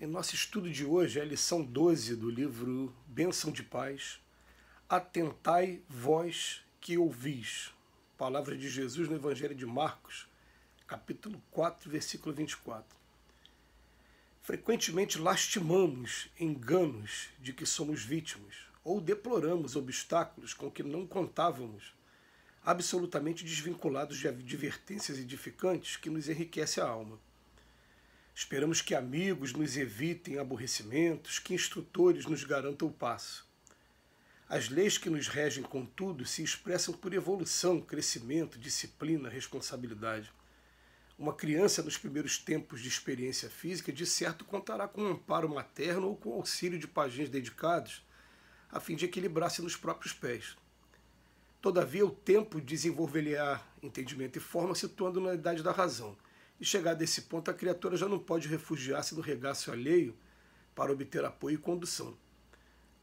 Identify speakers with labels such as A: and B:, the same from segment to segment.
A: Em nosso estudo de hoje, é a lição 12 do livro Bênção de Paz. Atentai vós que ouvis. Palavra de Jesus no Evangelho de Marcos, capítulo 4, versículo 24. Frequentemente lastimamos enganos de que somos vítimas, ou deploramos obstáculos com que não contávamos, absolutamente desvinculados de advertências edificantes que nos enriquecem a alma. Esperamos que amigos nos evitem aborrecimentos, que instrutores nos garantam o passo. As leis que nos regem, contudo, se expressam por evolução, crescimento, disciplina, responsabilidade. Uma criança nos primeiros tempos de experiência física, de certo, contará com um amparo materno ou com o auxílio de pajés dedicados, a fim de equilibrar-se nos próprios pés. Todavia, o tempo desenvolver-lhe-á entendimento e forma, situando na idade da razão. E chegado a esse ponto, a criatura já não pode refugiar-se no regaço alheio para obter apoio e condução.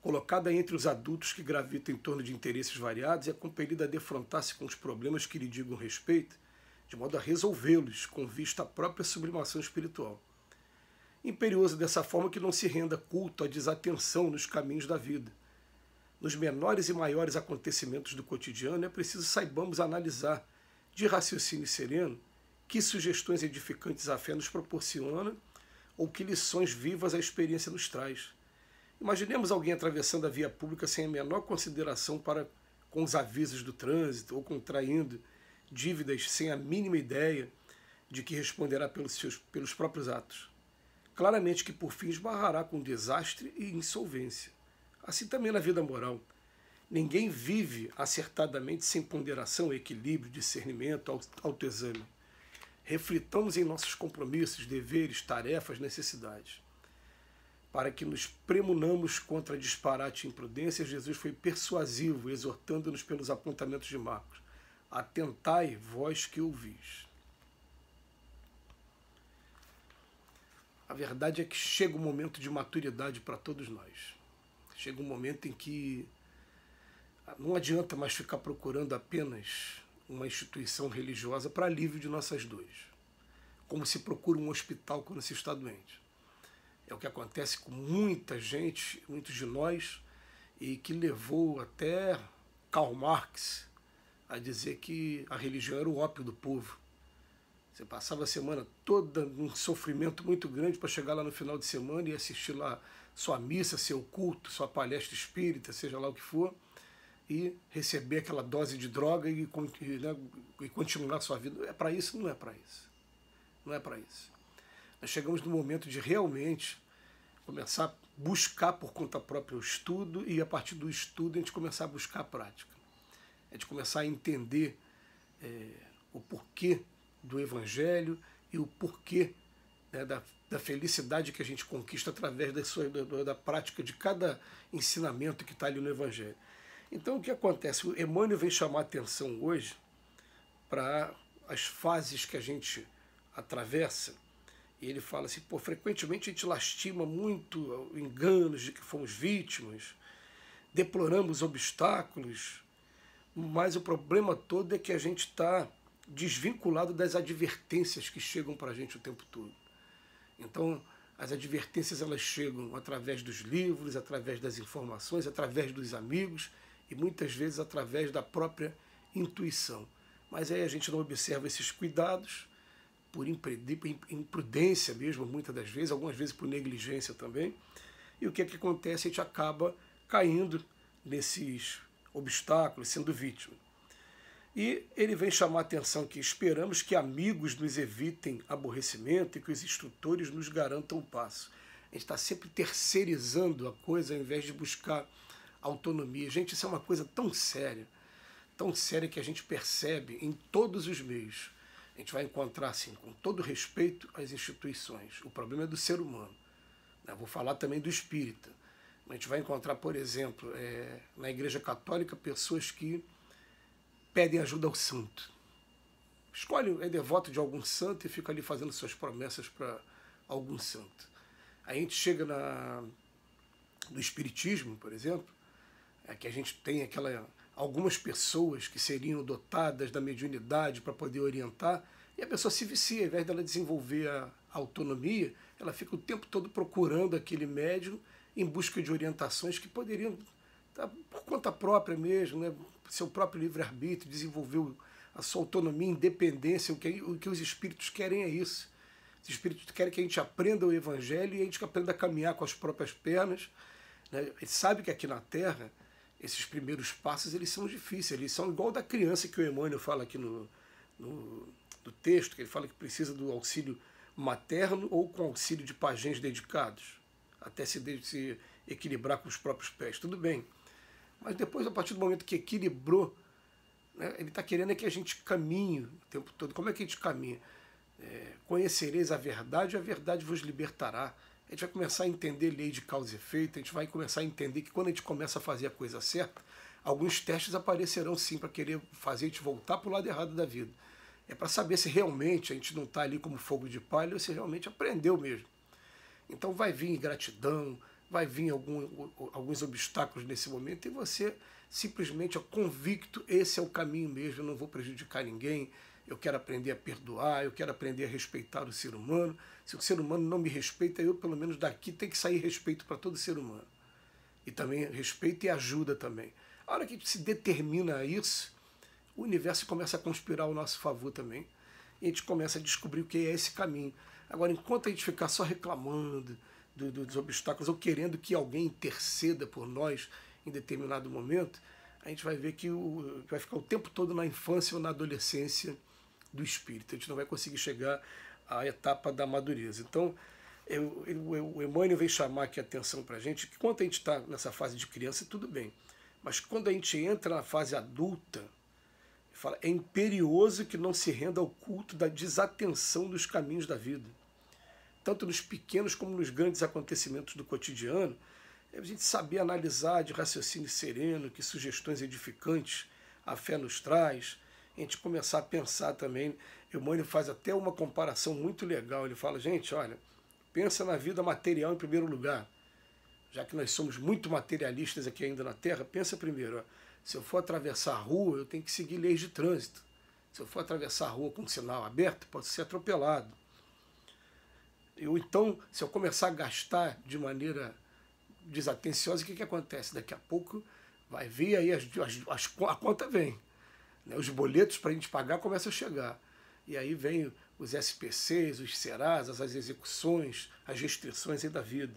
A: Colocada entre os adultos que gravitam em torno de interesses variados, é compelida a defrontar-se com os problemas que lhe digam respeito, de modo a resolvê-los com vista à própria sublimação espiritual. Imperioso dessa forma que não se renda culto à desatenção nos caminhos da vida. Nos menores e maiores acontecimentos do cotidiano, é preciso saibamos analisar, de raciocínio sereno, que sugestões edificantes a fé nos proporciona ou que lições vivas a experiência nos traz. Imaginemos alguém atravessando a via pública sem a menor consideração para com os avisos do trânsito ou contraindo dívidas sem a mínima ideia de que responderá pelos próprios atos. Claramente que por fim esbarrará com desastre e insolvência. Assim também na vida moral. Ninguém vive acertadamente sem ponderação, equilíbrio, discernimento, autoexame. Reflitamos em nossos compromissos, deveres, tarefas, necessidades. Para que nos premunamos contra disparate e imprudência, Jesus foi persuasivo, exortando-nos pelos apontamentos de Marcos. Atentai vós que ouvis. A verdade é que chega um momento de maturidade para todos nós. Chega um momento em que não adianta mais ficar procurando apenas uma instituição religiosa para alívio de nossas dores, como se procura um hospital quando se está doente. É o que acontece com muita gente, muitos de nós, e que levou até Karl Marx a dizer que a religião era o ópio do povo. Você passava a semana toda num sofrimento muito grande para chegar lá no final de semana e assistir lá sua missa, seu culto, sua palestra espírita, seja lá o que for, e receber aquela dose de droga e continuar a sua vida. É para isso? Não é para isso. Não é para isso. Nós chegamos no momento de realmente começar a buscar por conta própria o estudo e a partir do estudo a gente começar a buscar a prática. A gente começar a entender o porquê do Evangelho e o porquê da felicidade que a gente conquista através da prática de cada ensinamento que está ali no Evangelho. Então o que acontece? O Emmanuel vem chamar a atenção hoje para as fases que a gente atravessa, e ele fala assim, frequentemente a gente lastima muito enganos de que fomos vítimas, deploramos obstáculos, mas o problema todo é que a gente está desvinculado das advertências que chegam para a gente o tempo todo. Então, as advertências elas chegam através dos livros, através das informações, através dos amigos e muitas vezes através da própria intuição. Mas aí a gente não observa esses cuidados, por imprudência mesmo, muitas das vezes, algumas vezes por negligência também. E o que é que acontece? A gente acaba caindo nesses obstáculos, sendo vítima. E ele vem chamar a atenção que esperamos que amigos nos evitem aborrecimento e que os instrutores nos garantam o passo. A gente está sempre terceirizando a coisa ao invés de buscar autonomia. Gente, isso é uma coisa tão séria que a gente percebe em todos os meios. A gente vai encontrar, assim, com todo respeito às instituições. O problema é do ser humano. Vou falar também do espírita. A gente vai encontrar, por exemplo, na Igreja Católica, pessoas que pedem ajuda ao santo. Escolhe, é devoto de algum santo e fica ali fazendo suas promessas para algum santo. Aí a gente chega no espiritismo, por exemplo, que a gente tem algumas pessoas que seriam dotadas da mediunidade para poder orientar, e a pessoa se vicia, ao invés dela desenvolver autonomia, ela fica o tempo todo procurando aquele médium em busca de orientações que poderiam, por conta própria mesmo, né, seu próprio livre-arbítrio, desenvolver a sua autonomia, independência. O que os espíritos querem é isso. Os espíritos querem que a gente aprenda o Evangelho e a gente aprenda a caminhar com as próprias pernas, né? Ele sabe que aqui na Terra, esses primeiros passos eles são difíceis, eles são igual da criança que o Emmanuel fala aqui no texto, que ele fala que precisa do auxílio materno ou com auxílio de pajens dedicados, até se equilibrar com os próprios pés. Tudo bem. Mas depois, a partir do momento que equilibrou, né, ele está querendo é que a gente caminhe o tempo todo. Como é que a gente caminha? Conhecereis a verdade vos libertará. A gente vai começar a entender lei de causa e efeito, a gente vai começar a entender que quando a gente começa a fazer a coisa certa, alguns testes aparecerão sim para querer fazer a gente voltar para o lado errado da vida. É para saber se realmente a gente não está ali como fogo de palha ou se realmente aprendeu mesmo. Então vai vir ingratidão, vai vir alguns obstáculos nesse momento e você simplesmente é convicto, esse é o caminho mesmo, eu não vou prejudicar ninguém, eu quero aprender a perdoar, eu quero aprender a respeitar o ser humano. Se o ser humano não me respeita, eu pelo menos daqui tem que sair respeito para todo ser humano. E também respeito e ajuda também. A hora que a gente se determina a isso, o universo começa a conspirar ao nosso favor também. E a gente começa a descobrir o que é esse caminho. Agora, enquanto a gente ficar só reclamando dos obstáculos ou querendo que alguém interceda por nós em determinado momento, a gente vai ver que vai ficar o tempo todo na infância ou na adolescência do espírito. A gente não vai conseguir chegar à etapa da madureza. Então, o Emmanuel vem chamar aqui a atenção para a gente que quando a gente está nessa fase de criança, tudo bem. Mas quando a gente entra na fase adulta, fala, é imperioso que não se renda ao culto da desatenção dos caminhos da vida. Tanto nos pequenos como nos grandes acontecimentos do cotidiano, é a gente saber analisar de raciocínio sereno, que sugestões edificantes a fé nos traz, a gente começar a pensar também. Emmanuel faz até uma comparação muito legal, ele fala, gente, olha, pensa na vida material em primeiro lugar. Já que nós somos muito materialistas aqui ainda na Terra, pensa primeiro, ó, se eu for atravessar a rua, eu tenho que seguir leis de trânsito. Se eu for atravessar a rua com sinal aberto, posso ser atropelado. Ou então, se eu começar a gastar de maneira desatenciosa, o que acontece? Daqui a pouco vai vir aí, a conta vem. Né? Os boletos para a gente pagar começam a chegar. E aí vem os SPCs, os Serasas, as execuções, as restrições aí da vida.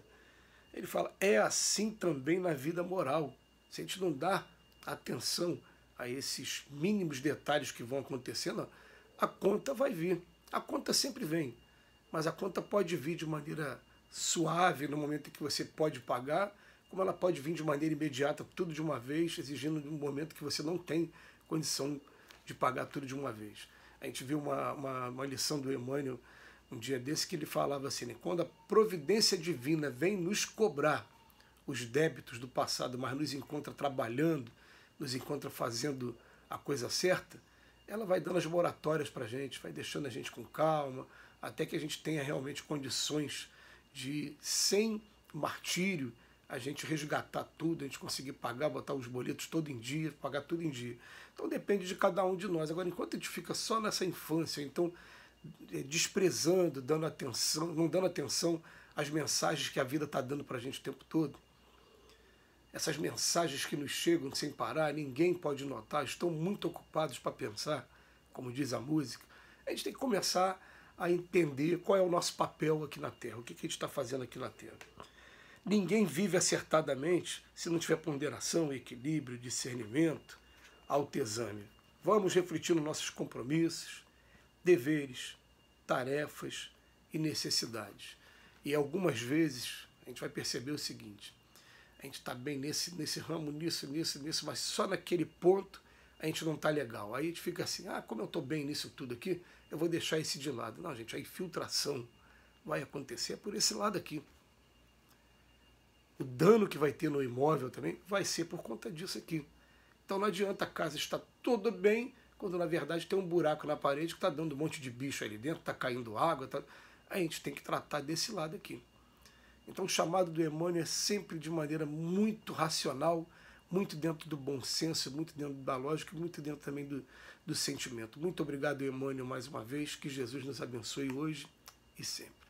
A: Ele fala, é assim também na vida moral. Se a gente não dá atenção a esses mínimos detalhes que vão acontecendo, a conta vai vir. A conta sempre vem, mas a conta pode vir de maneira suave no momento em que você pode pagar, como ela pode vir de maneira imediata, tudo de uma vez, exigindo um momento que você não tem condição de pagar tudo de uma vez. A gente viu uma lição do Emmanuel um dia desse que ele falava assim, né, quando a providência divina vem nos cobrar os débitos do passado, mas nos encontra trabalhando, nos encontra fazendo a coisa certa, ela vai dando as moratórias para a gente, vai deixando a gente com calma, até que a gente tenha realmente condições de, sem martírio, a gente resgatar tudo, a gente conseguir pagar, botar os boletos todo em dia, pagar tudo em dia. Então depende de cada um de nós. Agora, enquanto a gente fica só nessa infância, então desprezando, dando atenção, não dando atenção às mensagens que a vida está dando para a gente o tempo todo, essas mensagens que nos chegam sem parar, ninguém pode notar, estão muito ocupados para pensar, como diz a música, a gente tem que começar a entender qual é o nosso papel aqui na Terra, o que a gente está fazendo aqui na Terra. Ninguém vive acertadamente se não tiver ponderação, equilíbrio, discernimento, autoexame. Vamos refletir nos nossos compromissos, deveres, tarefas e necessidades. E algumas vezes a gente vai perceber o seguinte, a gente está bem nesse ramo, nisso, mas só naquele ponto a gente não está legal. Aí a gente fica assim, como eu estou bem nisso tudo aqui, eu vou deixar esse de lado. Não, gente, a infiltração vai acontecer por esse lado aqui. O dano que vai ter no imóvel também vai ser por conta disso aqui. Então não adianta a casa estar toda bem, quando na verdade tem um buraco na parede que está dando um monte de bicho ali dentro, está caindo água. A gente tem que tratar desse lado aqui. Então o chamado do Emmanuel é sempre de maneira muito racional, muito dentro do bom senso, muito dentro da lógica, muito dentro também do sentimento. Muito obrigado, Emmanuel, mais uma vez. Que Jesus nos abençoe hoje e sempre.